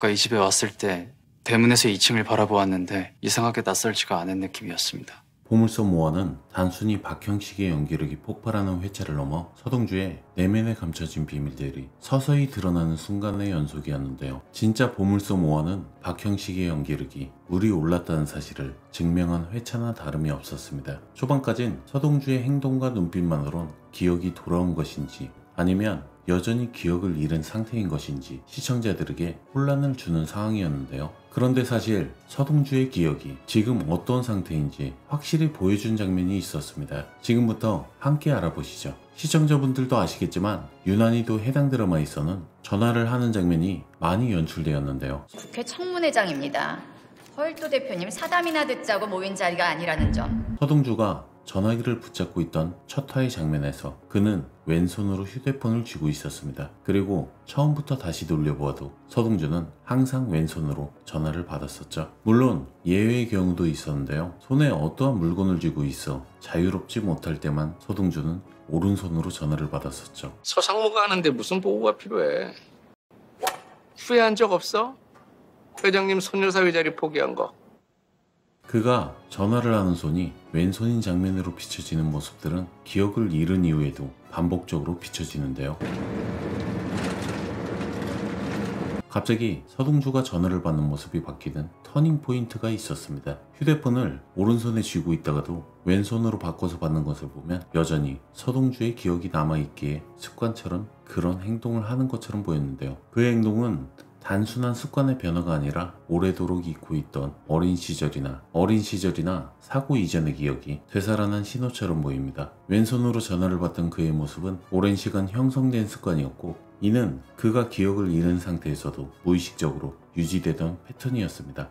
아까 이 집에 왔을 때 대문에서 2층을 바라보았는데 이상하게 낯설지가 않은 느낌이었습니다. 보물섬 5화는 단순히 박형식의 연기력이 폭발하는 회차를 넘어 서동주의 내면에 감춰진 비밀들이 서서히 드러나는 순간의 연속이었는데요. 진짜 보물섬 5화는 박형식의 연기력이 물이 올랐다는 사실을 증명한 회차나 다름이 없었습니다. 초반까진 서동주의 행동과 눈빛만으론 기억이 돌아온 것인지 아니면 여전히 기억을 잃은 상태인 것인지 시청자들에게 혼란을 주는 상황이었는데요. 그런데 사실 서동주의 기억이 지금 어떤 상태인지 확실히 보여준 장면이 있었습니다. 지금부터 함께 알아보시죠. 시청자분들도 아시겠지만 유난히도 해당 드라마에서는 전화를 하는 장면이 많이 연출되었는데요. 국회 청문회장입니다. 허일도 대표님 사담이나 듣자고 모인 자리가 아니라는 점. 서동주가 전화기를 붙잡고 있던 첫 화의 장면에서 그는 왼손으로 휴대폰을 쥐고 있었습니다. 그리고 처음부터 다시 돌려보아도 서동주는 항상 왼손으로 전화를 받았었죠. 물론 예외의 경우도 있었는데요. 손에 어떠한 물건을 쥐고 있어 자유롭지 못할 때만 서동주는 오른손으로 전화를 받았었죠. 서상무가 하는데 무슨 보고가 필요해? 후회한 적 없어? 회장님 손여사위 자리 포기한 거. 그가 전화를 하는 손이 왼손인 장면으로 비춰지는 모습들은 기억을 잃은 이후에도 반복적으로 비춰지는데요. 갑자기 서동주가 전화를 받는 모습이 바뀌는 터닝 포인트가 있었습니다. 휴대폰을 오른손에 쥐고 있다가도 왼손으로 바꿔서 받는 것을 보면 여전히 서동주의 기억이 남아있기에 습관처럼 그런 행동을 하는 것처럼 보였는데요. 그의 행동은 단순한 습관의 변화가 아니라 오래도록 잊고 있던 어린 시절이나 사고 이전의 기억이 되살아난 신호처럼 보입니다. 왼손으로 전화를 받던 그의 모습은 오랜 시간 형성된 습관이었고 이는 그가 기억을 잃은 상태에서도 무의식적으로 유지되던 패턴이었습니다.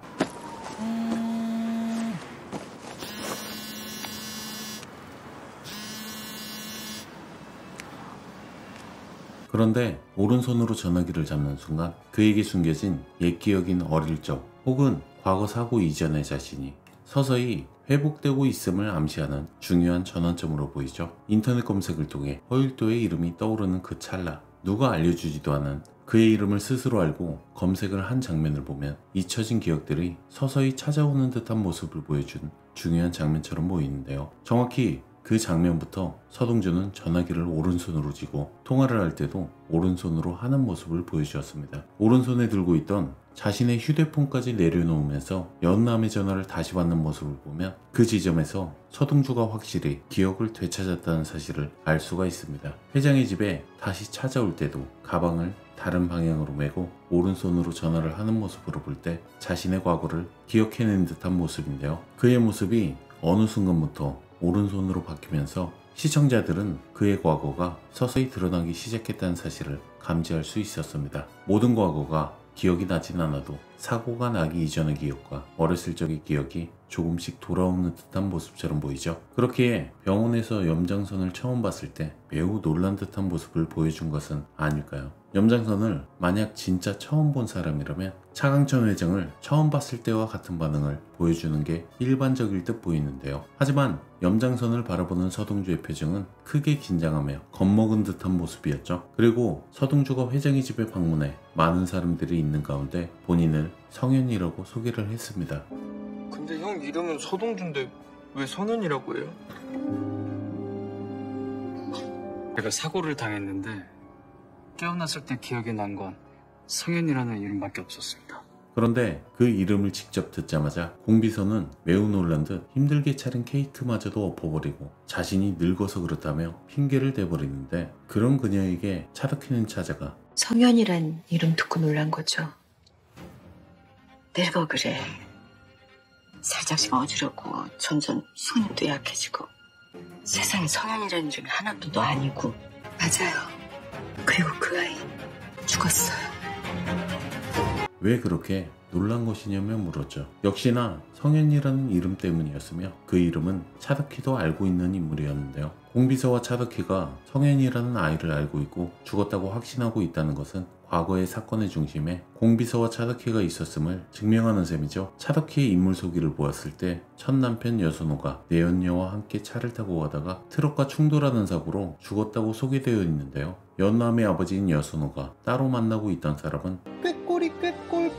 그런데 오른손으로 전화기를 잡는 순간 그에게 숨겨진 옛 기억인 어릴 적 혹은 과거 사고 이전의 자신이 서서히 회복되고 있음을 암시하는 중요한 전환점으로 보이죠. 인터넷 검색을 통해 허율도의 이름이 떠오르는 그 찰나, 누가 알려주지도 않은 그의 이름을 스스로 알고 검색을 한 장면을 보면 잊혀진 기억들이 서서히 찾아오는 듯한 모습을 보여준 중요한 장면처럼 보이는데요. 정확히 그 장면부터 서동주는 전화기를 오른손으로 쥐고 통화를 할 때도 오른손으로 하는 모습을 보여주었습니다. 오른손에 들고 있던 자신의 휴대폰까지 내려놓으면서 연남의 전화를 다시 받는 모습을 보면 그 지점에서 서동주가 확실히 기억을 되찾았다는 사실을 알 수가 있습니다. 회장의 집에 다시 찾아올 때도 가방을 다른 방향으로 메고 오른손으로 전화를 하는 모습으로 볼 때 자신의 과거를 기억해낸 듯한 모습인데요. 그의 모습이 어느 순간부터 오른손으로 바뀌면서 시청자들은 그의 과거가 서서히 드러나기 시작했다는 사실을 감지할 수 있었습니다. 모든 과거가 기억이 나진 않아도 사고가 나기 이전의 기억과 어렸을 적의 기억이 조금씩 돌아오는 듯한 모습처럼 보이죠. 그렇기에 병원에서 염장선을 처음 봤을 때 매우 놀란 듯한 모습을 보여준 것은 아닐까요? 염장선을 만약 진짜 처음 본 사람이라면 차강천 회장을 처음 봤을 때와 같은 반응을 보여주는 게 일반적일 듯 보이는데요. 하지만 염장선을 바라보는 서동주의 표정은 크게 긴장하며 겁먹은 듯한 모습이었죠. 그리고 서동주가 회장의 집에 방문해 많은 사람들이 있는 가운데 본인을 성현이라고 소개를 했습니다. 근데 형 이름은 서동주인데 왜 성현이라고 해요? 제가 사고를 당했는데 깨어났을 때 기억이 난 건 성현이라는 이름밖에 없었습니다. 그런데 그 이름을 직접 듣자마자 공비서는 매우 놀란 듯 힘들게 차린 케이크마저도 엎어버리고 자신이 늙어서 그렇다며 핑계를 대버리는데 그런 그녀에게 차덕히는 차자가 성현이란 이름 듣고 놀란 거죠. 늙어 그래. 살짝씩 어지럽고 점점 손도 약해지고 세상에 성현이라는 이름이 하나도 아니고. 맞아요. 그리고 그 아이 죽었어요. 왜 그렇게 놀란 것이냐며 물었죠. 역시나 성현이라는 이름 때문이었으며 그 이름은 차덕희도 알고 있는 인물이었는데요. 공비서와 차덕희가 성현이라는 아이를 알고 있고 죽었다고 확신하고 있다는 것은 과거의 사건의 중심에 공비서와 차덕희가 있었음을 증명하는 셈이죠. 차덕희의 인물 소개를 보았을 때 첫 남편 여순호가 내연녀와 함께 차를 타고 가다가 트럭과 충돌하는 사고로 죽었다고 소개되어 있는데요. 연남의 아버지인 여순호가 따로 만나고 있던 사람은 꾀꼬리 꾀꼴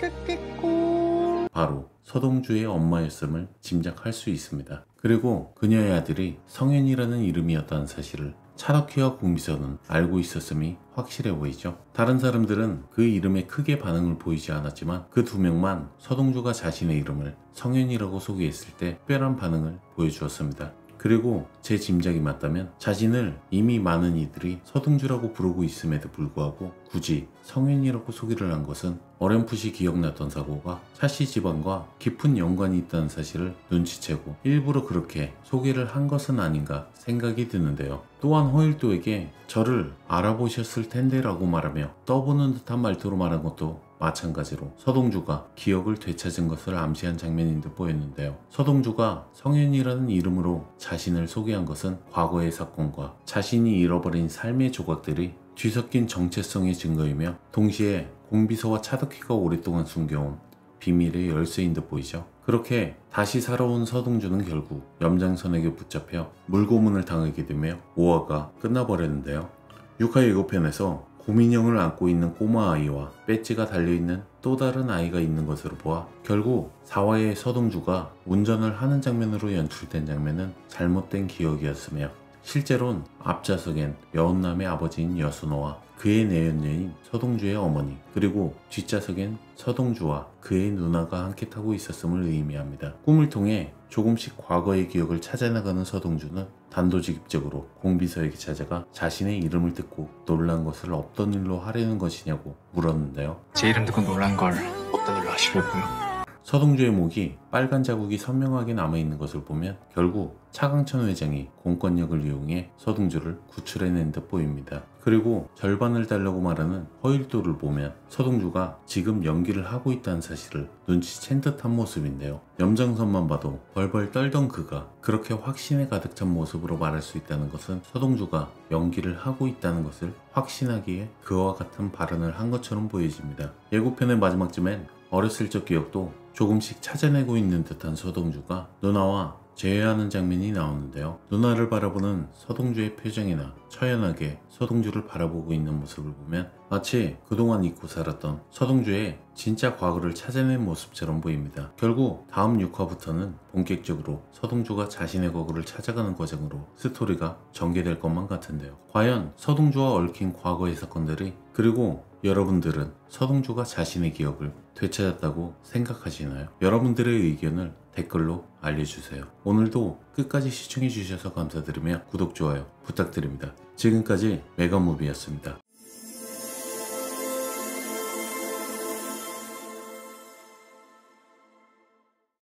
바로 서동주의 엄마였음을 짐작할 수 있습니다. 그리고 그녀의 아들이 성현이라는 이름이었다는 사실을 차덕희와 공비서는 알고 있었음이 확실해 보이죠. 다른 사람들은 그 이름에 크게 반응을 보이지 않았지만 그 두 명만 서동주가 자신의 이름을 성현이라고 소개했을 때 특별한 반응을 보여주었습니다. 그리고 제 짐작이 맞다면 자신을 이미 많은 이들이 서동주라고 부르고 있음에도 불구하고 굳이 성현이라고 소개를 한 것은 어렴풋이 기억났던 사고가 차씨 집안과 깊은 연관이 있다는 사실을 눈치채고 일부러 그렇게 소개를 한 것은 아닌가 생각이 드는데요. 또한 허일도에게 저를 알아보셨을 텐데 라고 말하며 떠보는 듯한 말투로 말한 것도 마찬가지로 서동주가 기억을 되찾은 것을 암시한 장면인 듯 보였는데요. 서동주가 성현이라는 이름으로 자신을 소개한 것은 과거의 사건과 자신이 잃어버린 삶의 조각들이 뒤섞인 정체성의 증거이며 동시에 공비서와 차덕희가 오랫동안 숨겨온 비밀의 열쇠인 듯 보이죠. 그렇게 다시 살아온 서동주는 결국 염장선에게 붙잡혀 물고문을 당하게 되며 5화가 끝나버렸는데요. 6화 예고편에서 고민형을 안고 있는 꼬마 아이와 배지가 달려있는 또 다른 아이가 있는 것으로 보아 결국 4화의 서동주가 운전을 하는 장면으로 연출된 장면은 잘못된 기억이었으며 실제로는 앞좌석엔 여운남의 아버지인 여순호와 그의 내연녀인 서동주의 어머니 그리고 뒷좌석엔 서동주와 그의 누나가 함께 타고 있었음을 의미합니다. 꿈을 통해 조금씩 과거의 기억을 찾아나가는 서동주는 단도직입적으로 공비서에게 찾아가 자신의 이름을 듣고 놀란 것을 없던 일로 하려는 것이냐고 물었는데요. 제 이름 듣고 놀란 걸 없던 일로 하시려고요. 서동주의 목이 빨간 자국이 선명하게 남아있는 것을 보면 결국 차강천 회장이 공권력을 이용해 서동주를 구출해낸 듯 보입니다. 그리고 절반을 달라고 말하는 허일도를 보면 서동주가 지금 연기를 하고 있다는 사실을 눈치챈 듯한 모습인데요. 염장선만 봐도 벌벌 떨던 그가 그렇게 확신에 가득 찬 모습으로 말할 수 있다는 것은 서동주가 연기를 하고 있다는 것을 확신하기에 그와 같은 발언을 한 것처럼 보여집니다. 예고편의 마지막쯤엔 어렸을 적 기억도 조금씩 찾아내고 있는 듯한 서동주가 누나와 재회하는 장면이 나오는데요. 누나를 바라보는 서동주의 표정이나 처연하게 서동주를 바라보고 있는 모습을 보면 마치 그동안 잊고 살았던 서동주의 진짜 과거를 찾아낸 모습처럼 보입니다. 결국 다음 6화부터는 본격적으로 서동주가 자신의 과거를 찾아가는 과정으로 스토리가 전개될 것만 같은데요. 과연 서동주와 얽힌 과거의 사건들이 그리고 여러분들은 서동주가 자신의 기억을 되찾았다고 생각하시나요? 여러분들의 의견을 댓글로 알려주세요. 오늘도 끝까지 시청해주셔서 감사드리며 구독, 좋아요 부탁드립니다. 지금까지 메가무비였습니다.